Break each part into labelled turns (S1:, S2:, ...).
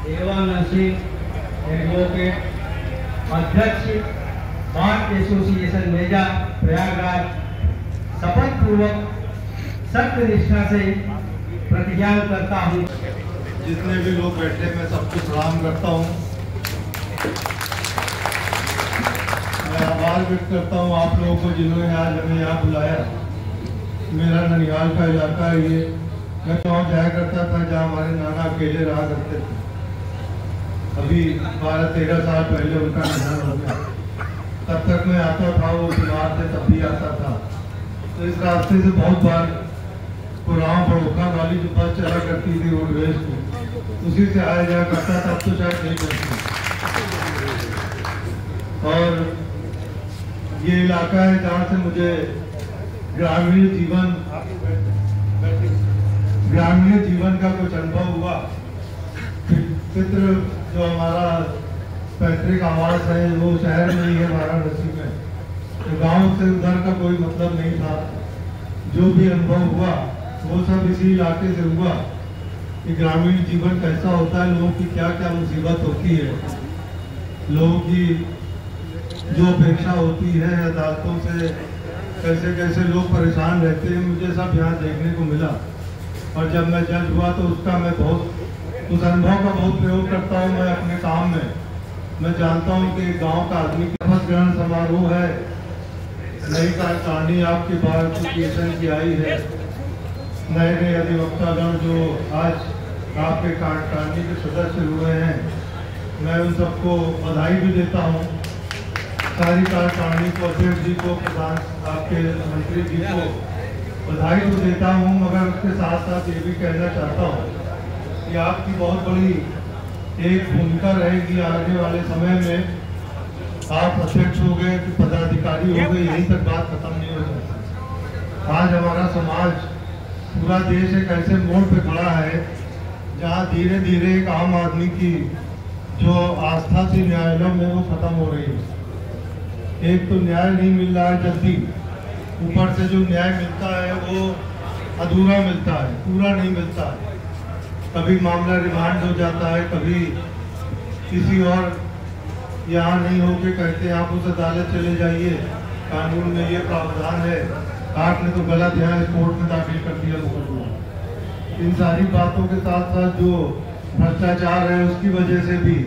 S1: Devanand Singh advocate, अध्यक्ष bar association मेजा प्रयागराज, शपथ पूर्वक सत्य निष्ठा से प्रतिज्ञा करता हूँ।
S2: जितने भी लोग बैठे मैं सबको सलाम करता हूँ। मैं आभार व्यक्त करता हूँ आप लोगों को जिन्होंने आज हमें यहाँ बुलाया। मेरा ननिहाल का इलाका है ये। मैं वहाँ जाया करता था जहाँ हमारे नाना अकेले रहा करते थे। अभी 12-13 साल पहले उनका निधन हो गया। तब तक मैं आता था, वो बीमार थे तब भी आता था। तो इस रास्ते से बहुत बार पुराना बड़ोखा वाली जो बस चला करती थी रोडवेज को, उसी से आया जाया करता था। अब तो शायद नहीं करती। और ये इलाका है जहाँ से मुझे ग्रामीण जीवन का कुछ अनुभव हुआ। पितृ जो हमारा पैतृक आवास है वो शहर में ही है, वाराणसी में। तो गांव से उधर का कोई मतलब नहीं था। जो भी अनुभव हुआ वो सब इसी इलाके से हुआ कि ग्रामीण जीवन कैसा होता है, लोगों की क्या क्या मुसीबत होती है, लोगों की जो अपेक्षा होती है अदालतों से, कैसे कैसे लोग परेशान रहते हैं, मुझे सब यहाँ देखने को मिला। और जब मैं जज हुआ तो उसका मैं उस अनुभव का बहुत प्रयोग करता हूँ मैं अपने काम में। मैं जानता हूँ कि गांव का आदमी शपथ ग्रहण समारोह है, नई कार्यकारिणी आपके बार एसोसिएशन की आई है, नए अधिवक्तागण जो आज आपके कार्यकारिणी के सदस्य हुए हैं, मैं उन सबको बधाई भी देता हूँ। सारी कार्यकारिणी को, अध्यक्ष जी को, प्रधान आपके मंत्री जी को बधाई तो देता हूँ, मगर उसके साथ साथ ये भी कहना चाहता हूँ कि आपकी बहुत बड़ी एक भूमिका रहेगी आने वाले समय में। आप अध्यक्ष हो गए कि पदाधिकारी हो गए, यहीं तक बात खत्म नहीं हो सकती। आज हमारा समाज, पूरा देश एक ऐसे मोड़ पे खड़ा है जहाँ धीरे धीरे एक आम आदमी की जो आस्था थी न्यायालयों में वो खत्म हो रही है। एक तो न्याय नहीं मिल रहा है, जल्दी ऊपर से जो न्याय मिलता है वो अधूरा मिलता है, पूरा नहीं मिलता है। कभी मामला रिमांड हो जाता है, कभी किसी और यहाँ नहीं होके कहते हैं आप उस अदालत चले जाइए, कानून में ये प्रावधान है, आपने तो गलत यहाँ इस कोर्ट में दाखिल कर दिया मुकदमा। इन सारी बातों के साथ साथ जो भ्रष्टाचार है उसकी वजह से भी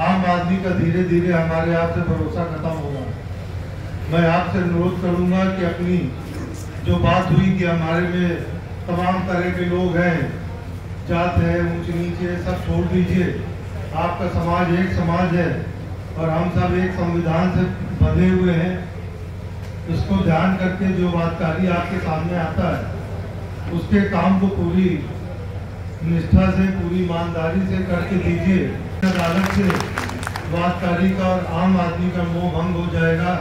S2: आम आदमी का धीरे धीरे हमारे आप से भरोसा खत्म होगा। मैं आपसे अनुरोध करूंगा कि अपनी जो बात हुई कि हमारे में तमाम तरह के लोग हैं, जात है, ऊंच नीचे, सब छोड़ दीजिए। आपका समाज एक समाज है और हम सब एक संविधान से बंधे हुए हैं। इसको ध्यान करके जो बातकारी आपके सामने आता है उसके काम को पूरी निष्ठा से, पूरी ईमानदारी से करके दीजिए। अदालत से बातकारी का और आम आदमी का मोह भंग हो जाएगा।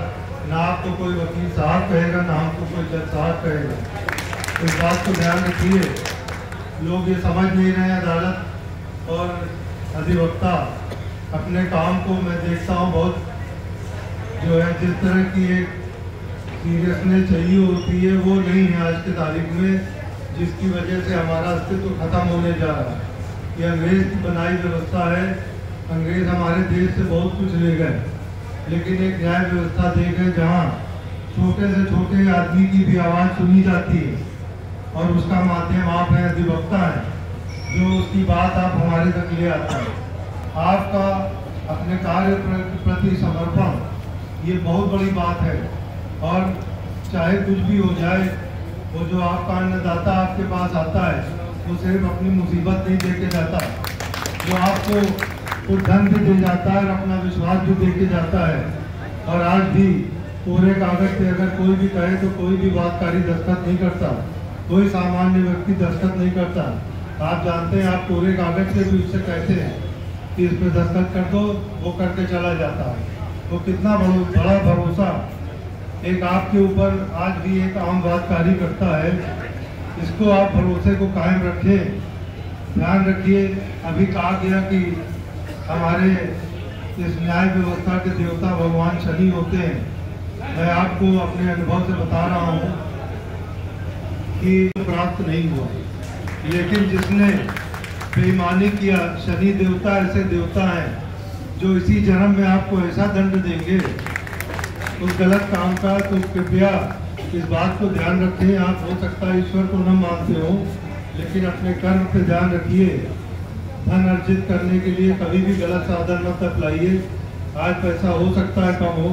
S2: ना आपको कोई वकील साहब कहेगा, ना हमको कोई जज साहब कहेगा। इस बात को ध्यान रखिए। लोग ये समझ नहीं रहे हैं, अदालत और अधिवक्ता अपने काम को मैं देखता हूँ बहुत जो है जिस तरह की एक सीरियसनेस चाहिए होती है वो नहीं है आज की तारीख में, जिसकी वजह से हमारा अस्तित्व खत्म होने जा रहा है। ये अंग्रेज की बनाई व्यवस्था है। अंग्रेज हमारे देश से बहुत कुछ ले गए, लेकिन एक न्याय व्यवस्था दे गए जहाँ छोटे से छोटे आदमी की भी आवाज़ सुनी जाती है और उसका माध्यम आप हैं, अधिवक्ता हैं, जो उसकी बात आप हमारे तक ले आता है। आपका अपने कार्य प्रति समर्पण ये बहुत बड़ी बात है। और चाहे कुछ भी हो जाए, वो जो आपका अन्नदाता आपके पास आता है वो सिर्फ अपनी मुसीबत नहीं दे के जाता, जो आपको कुछ धन भी दे जाता है और अपना विश्वास भी दे के जाता है। और आज भी पूरे कागज पे अगर कोई भी कहे तो कोई भी बातकारी दस्तखत नहीं करता, कोई सामान्य व्यक्ति दस्तखत नहीं करता। आप जानते हैं, आप पूरे कागज पे भी उससे कहते हैं कि इस पे दस्तखत कर दो, वो करके चला जाता है। तो कितना बड़ा भरोसा एक आपके ऊपर आज भी एक आम बातकारी करता है। इसको आप भरोसे को कायम रखें। ध्यान रखिए, अभी कहा गया कि हमारे इस न्याय व्यवस्था के देवता भगवान शनि होते हैं। मैं आपको अपने अनुभव से बता रहा हूँ कि प्राप्त नहीं हुआ, लेकिन जिसने बेईमानी किया, शनि देवता ऐसे देवता हैं जो इसी जन्म में आपको ऐसा दंड देंगे उस गलत काम का। तो कृपया इस बात को ध्यान रखें। आप हो सकता है ईश्वर को न मानते हो, लेकिन अपने कर्म पे ध्यान रखिए। धन अर्जित करने के लिए कभी भी गलत साधन मत अपनाइए। आज पैसा हो सकता है कम हो,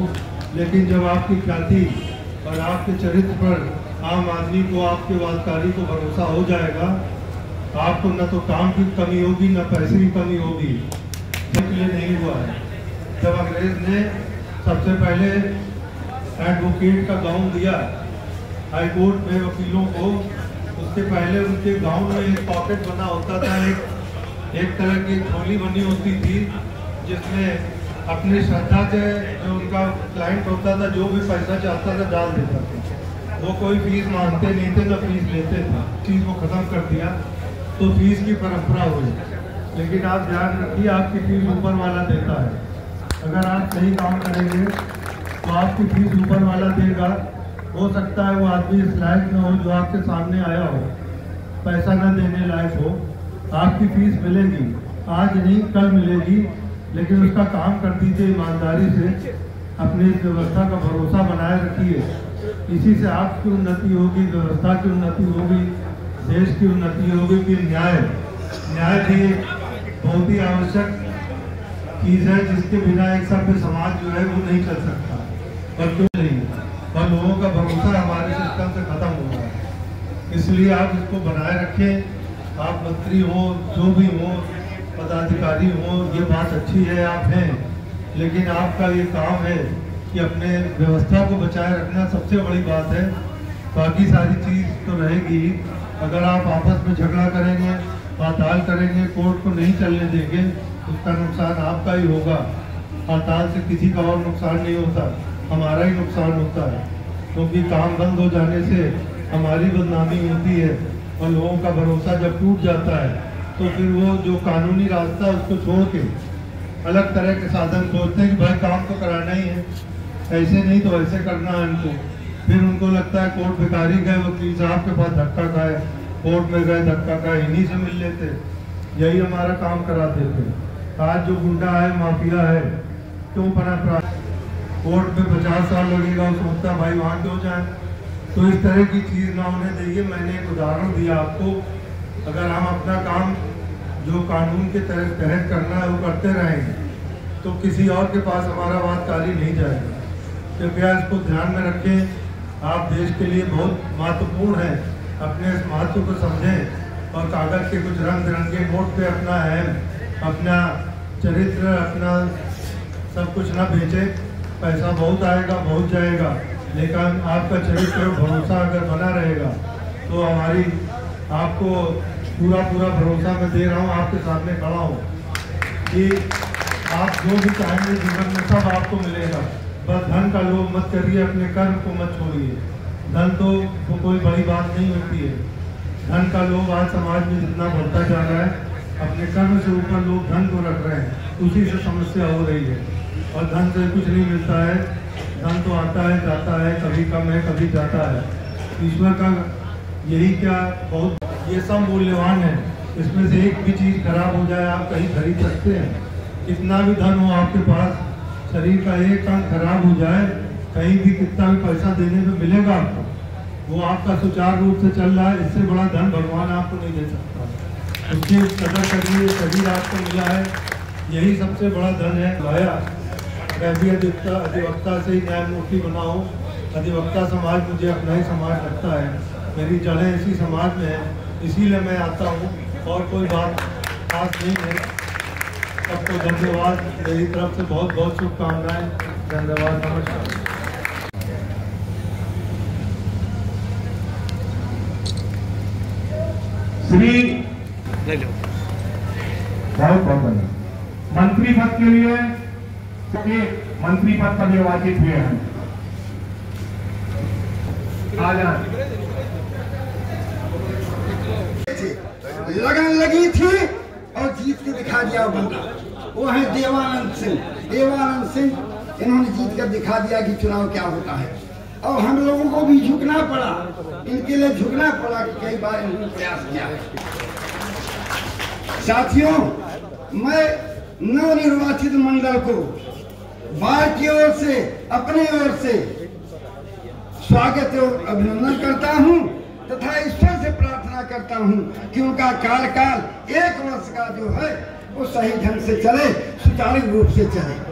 S2: लेकिन जब आपकी ख्याति और आपके चरित्र पर आम आदमी को, आपके वादकारी को भरोसा हो जाएगा, आपको न तो काम की कमी होगी न पैसे की कमी होगी। इसलिए नहीं हुआ है। जब अंग्रेज ने सबसे पहले एडवोकेट का गाउन दिया हाई कोर्ट में वकीलों को, उसके पहले उनके गाउन में एक पॉकेट बना होता था, एक तरह की झोली बनी होती थी जिसमें अपनी श्रद्धा से जो उनका क्लाइंट होता था जो भी पैसा चाहता था डाल देता था। वो कोई फीस मांगते नहीं थे, न फीस लेते थे। चीज़ को ख़त्म कर दिया तो फीस की परंपरा हुई। लेकिन आप ध्यान रखिए, आपकी फीस ऊपर वाला देता है। अगर आप सही काम करेंगे तो आपकी फीस ऊपर वाला देगा। हो सकता है वो आदमी इस लायक न हो जो आपके सामने आया हो, पैसा न देने लायक हो, आपकी फीस मिलेगी, आज नहीं कल मिलेगी, लेकिन उसका काम कर दीजिए ईमानदारी से। अपनी इस व्यवस्था का भरोसा बनाए रखिए। इसी से आपकी उन्नति होगी, व्यवस्था की उन्नति होगी, देश की उन्नति होगी। कि न्याय भी एक बहुत ही आवश्यक चीज़ है जिसके बिना एक सभ्य समाज जो है वो नहीं चल सकता। और क्यों नहीं, और लोगों का भरोसा हमारे सिस्टम से खत्म हो रहा है। इसलिए आप इसको बनाए रखें। आप मंत्री हो, जो भी हो, पदाधिकारी हो, ये बात अच्छी है आप हैं, लेकिन आपका ये काम है कि अपने व्यवस्था को बचाए रखना सबसे बड़ी बात है। बाकी सारी चीज़ तो रहेगी। अगर आप आपस में झगड़ा करेंगे, हड़ताल करेंगे, कोर्ट को नहीं चलने देंगे, उसका नुकसान आपका ही होगा। हड़ताल से किसी का और नुकसान नहीं होता, हमारा ही नुकसान होता है, क्योंकि काम बंद हो जाने से हमारी बदनामी होती है। और लोगों का भरोसा जब टूट जाता है तो फिर वो जो कानूनी रास्ता है उसको छोड़ के अलग तरह के साधन खोजते हैं कि भाई काम तो कराना ही है, ऐसे नहीं तो ऐसे करना है उनको। फिर उनको लगता है कोर्ट भिखारी गए, वकील साहब के पास धक्का खाए, कोर्ट में गए धक्का खाए, इन्हीं से मिल लेते, यही हमारा काम कराते थे। आज जो गुंडा है, माफिया है, क्यों पनप रहा, कोर्ट में 50 साल लगेगा, वो सोचता भाई वहाँ क्यों जाए। तो इस तरह की चीज़ ना होने देंगे। मैंने एक उदाहरण दिया आपको। अगर हम अपना काम जो कानून के तहत करना है वो करते रहेंगे तो किसी और के पास हमारा वादकारी नहीं जाएगा। कृपया इसको ध्यान में रखें। आप देश के लिए बहुत महत्वपूर्ण हैं, अपने इस महत्व को समझें और कागज़ के कुछ रंग बिरंगे नोट पे अपना अहम, अपना चरित्र, अपना सब कुछ ना बेचें। पैसा बहुत आएगा, बहुत जाएगा, लेकिन आपका चरित्र भरोसा अगर बना रहेगा तो हमारी आपको पूरा भरोसा मैं दे रहा हूँ, आपके सामने खड़ा हूँ कि आप जो भी चाहेंगे जीवन में सब आपको मिलेगा। बस धन का लोभ मत करिए, अपने कर्म को मत छोड़िए। धन तो कोई बड़ी बात नहीं होती है। धन का लोभ आज समाज में जितना बढ़ता जा रहा है, अपने कर्म से ऊपर लोग धन को रख रहे हैं, उसी से समस्या हो रही है। और धन से कुछ नहीं मिलता है। धन तो आता है, जाता है, कभी कम है, कभी जाता है। ईश्वर का यही क्या, बहुत ये सब मूल्यवान है। इसमें से एक भी चीज़ खराब हो जाए आप कहीं खरीद सकते हैं। कितना भी धन हो आपके पास, शरीर का एक अंग खराब हो जाए कहीं भी, कितना भी पैसा देने में मिलेगा आपको, वो आपका सुचारू रूप से चल रहा है, इससे बड़ा धन भगवान आपको नहीं दे सकता। उसकी कदर करिए। शरीर आपको मिला है, यही सबसे बड़ा धन है। लाया मैं भी अधिवक्ता से ही न्यायमूर्ति बना हूँ। अधिवक्ता समाज मुझे अपना ही समाज लगता है, मेरी जड़ें इसी समाज में है, इसीलिए मैं आता हूँ। और कोई बात खास नहीं है। सबको धन्यवाद, मेरी तरफ से बहुत बहुत शुभकामनाएं। धन्यवाद, नमस्कार।
S3: श्री बहुत बहुत मंत्री पद के लिए मंत्री पद पर निर्वाचित हुए हैं।
S4: लगन लगी थी और जीत के दिखा दिया बंदा। वो है देवानंद सिंह। देवानंद सिंह इन्होंने जीत कर दिखा दिया कि चुनाव क्या होता है। और हम लोगों को भी झुकना पड़ा, इनके लिए झुकना पड़ा कि कई बार इन्होंने प्रयास किया। साथियों, मैं नवनिर्वाचित मंडल को बार की ओर से, अपनी ओर से स्वागत और अभिनंदन करता हूं तथा ईश्वर से प्रार्थना करता हूं कि उनका कार्यकाल 1 वर्ष का जो है वो सही ढंग से चले, सुचारू रूप से चले।